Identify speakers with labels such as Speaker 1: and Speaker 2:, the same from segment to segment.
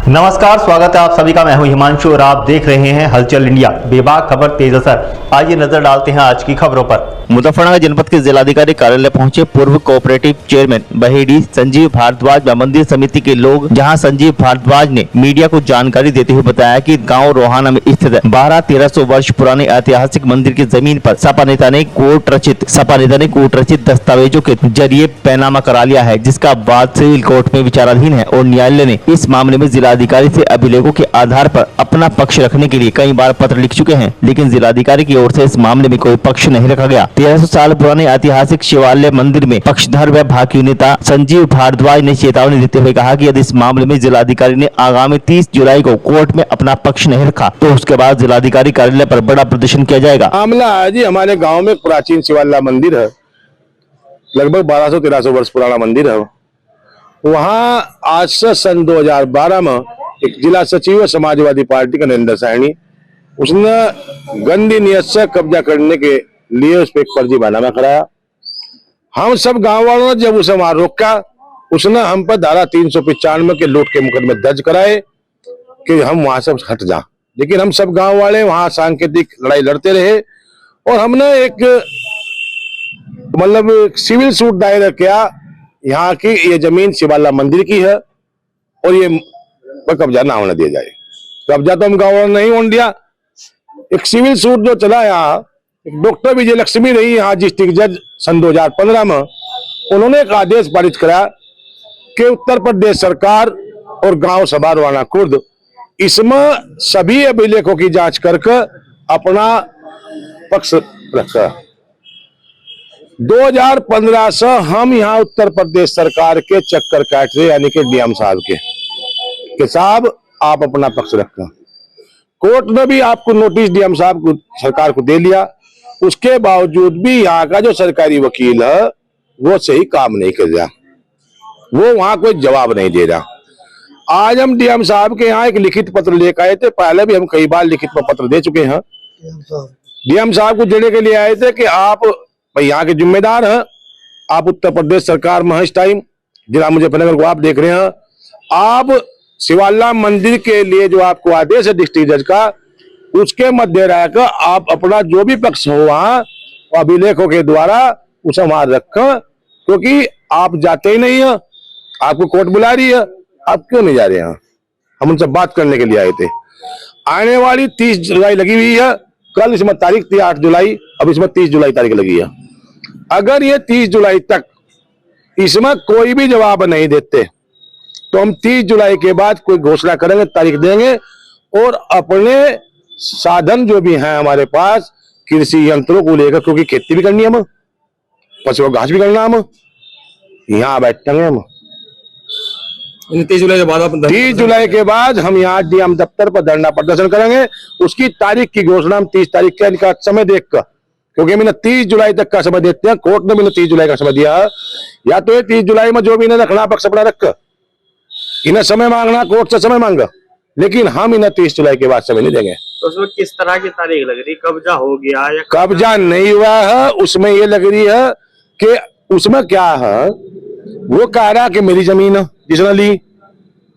Speaker 1: नमस्कार, स्वागत है आप सभी का। मैं हूं हिमांशु और आप देख रहे हैं हलचल इंडिया। बेबाक खबर तेज असर। आइए नजर डालते हैं आज की खबरों पर।
Speaker 2: मुजफ्फरनगर जनपद के जिलाधिकारी कार्यालय पहुंचे पूर्व कोऑपरेटिव चेयरमैन बहेड़ी संजीव भारद्वाज व मंदिर समिति के लोग, जहां संजीव भारद्वाज ने मीडिया को जानकारी देते हुए बताया कि गांव रोहाना में स्थित 1200-1300 वर्ष पुराने ऐतिहासिक मंदिर की जमीन पर सपा नेता ने कोर्ट रचित दस्तावेजों के जरिए पैनामा करा लिया है, जिसका बाद सिविल कोर्ट में विचाराधीन है और न्यायालय ने इस मामले में जिलाधिकारी से अभिलेखों के आधार पर अपना पक्ष रखने के लिए कई बार पत्र लिख चुके हैं, लेकिन जिलाधिकारी की ओर से इस मामले में कोई पक्ष नहीं रखा गया। 1300 साल पुराने ऐतिहासिक शिवालय मंदिर में पक्षधर व भाकियू नेता संजीव भारद्वाज ने चेतावनी देते हुए कहा कि यदि इस मामले में जिलाधिकारी ने आगामी 30 जुलाई को कोर्ट में अपना पक्ष नहीं रखा तो उसके बाद जिलाधिकारी कार्यालय पर बड़ा प्रदर्शन किया जाएगा।
Speaker 3: मामला है जी, हमारे गांव में प्राचीन शिवालय मंदिर है, लगभग 1200-1300 वर्ष पुराना मंदिर है। वहां आज से सन 2012 में एक जिला सचिव है समाजवादी पार्टी का नरेंद्र सैनी, उसने गंदी नियत से कब्जा करने के लिए उस पर एक फर्जी बहाना कराया। हम सब गांव वालों ने जब उसे वहां रोका, उसने हम पर धारा 395 के लूट के मुकदमे दर्ज कराए कि हम वहां से हट जा। लेकिन हम सब गांव वाले वहां सांकेतिक लड़ाई लड़ते रहे और हमने एक सिविल सूट दायर किया। यहाँ की ये जमीन शिवाला मंदिर की है और ये कब्जा ना होने दिया जाए। कब्जा तो हम गाँव वालों ने नहीं होने दिया। एक सिविल सूट जो चला यहाँ, एक डॉक्टर विजय लक्ष्मी रही यहाँ डिस्ट्रिक्ट जज सन 2015 में, उन्होंने एक आदेश पारित कराया कि उत्तर प्रदेश सरकार और गांव सभा रोहाना खुर्द इसमें सभी अभिलेखों की जांच करके अपना पक्ष रखा। 2015 से हम यहाँ उत्तर प्रदेश सरकार के चक्कर काट रहे, यानी कि डीएम साहब के साहब आप अपना पक्ष रखा। कोर्ट ने भी आपको नोटिस डीएम साहब को सरकार को दे लिया, उसके बावजूद भी यहाँ का जो सरकारी वकील है वो सही काम नहीं कर रहा, वो वहां कोई जवाब नहीं दे रहा। आज हम डीएम साहब के यहाँ एक लिखित पत्र लेकर आए थे, पहले भी हम कई बार लिखित पत्र दे चुके हैं। डीएम साहब को देने के लिए आए थे कि आप यहाँ के जिम्मेदार हैं, आप उत्तर प्रदेश सरकार में इस टाइम जिला मुजफ्फरनगर को आप देख रहे हैं, आप शिवाला मंदिर के लिए जो आपको आदेश है डिस्ट्रिक्ट जज का, उसके मध्य रहकर आप अपना जो भी पक्ष हो वहां अभिलेखों के द्वारा उसे वहां रखें, क्योंकि आप जाते ही नहीं है, आपको कोर्ट बुला रही है, आप क्यों नहीं जा रहे हैं? हम उनसे बात करने के लिए आए थे। आने वाली 30 जुलाई लगी हुई है, कल इसमें तारीख थी 8 जुलाई, अब इसमें 30 जुलाई तारीख लगी है। अगर ये 30 जुलाई तक इसमें कोई भी जवाब नहीं देते तो हम 30 जुलाई के बाद कोई घोषणा करेंगे, तारीख देंगे और अपने साधन जो भी हैं हमारे पास कृषि यंत्रों को लेकर, क्योंकि खेती भी करनी है, हम पशुओं घास भी करना, हम यहाँ बैठेंगे। हम
Speaker 4: 30
Speaker 3: जुलाई के बाद हम यहाँ डीएम दफ्तर पर धरना प्रदर्शन करेंगे। उसकी तारीख की घोषणा हम 30 तारीख का समय देखकर, क्योंकि मैंने 30 जुलाई तक का समय देते हैं, कोर्ट ने मैंने 30 जुलाई का समय दिया है। या तो ये 30 जुलाई में जो भी इन्हें रखना पक्ष अपना रख, इन्हें समय मांगना कोर्ट से समय मांगा, लेकिन हम इन्हें 30 जुलाई के बाद समय नहीं देंगे।
Speaker 4: तो उसमें किस तरह की तारीख लग रही? कब्जा हो गया या
Speaker 3: कब्जा नहीं हुआ है? उसमें ये लग रही है कि उसमें क्या है, वो कह रहा कि मेरी जमीन है जिसने ली,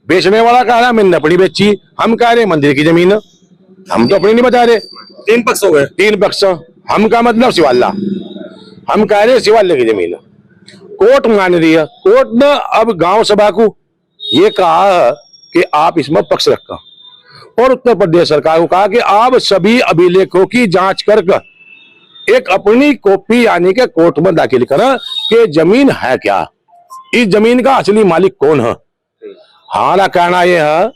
Speaker 3: बेचने वाला कह रहा मैंने अपनी बेची, हम कह रहे मंदिर की जमीन है, हम तो अपनी नहीं बता रहे।
Speaker 4: 3 पक्ष हो गए।
Speaker 3: 3 पक्ष, हम का मतलब शिवाला, हम कह रहे शिवालय की जमीन है, कोर्ट मान रही है। कोर्ट ने अब गांव सभा को ये कहा है कि आप इसमें पक्ष रखा और उत्तर प्रदेश सरकार को कहा कि आप सभी अभिलेखों की जांच करके एक अपनी कॉपी यानी के कोर्ट में दाखिल करें कि जमीन है क्या, इस जमीन का असली मालिक कौन है। हमारा कहना यह है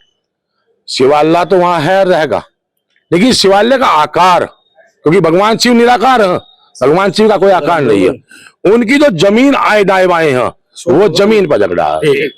Speaker 3: शिवालय तो वहां है रहेगा, लेकिन शिवालय का आकार, क्योंकि भगवान शिव निराकार है, भगवान शिव का कोई आकार नहीं है, उनकी जो जमीन आए दाएं बाएं है वो जमीन पर लग रहा है।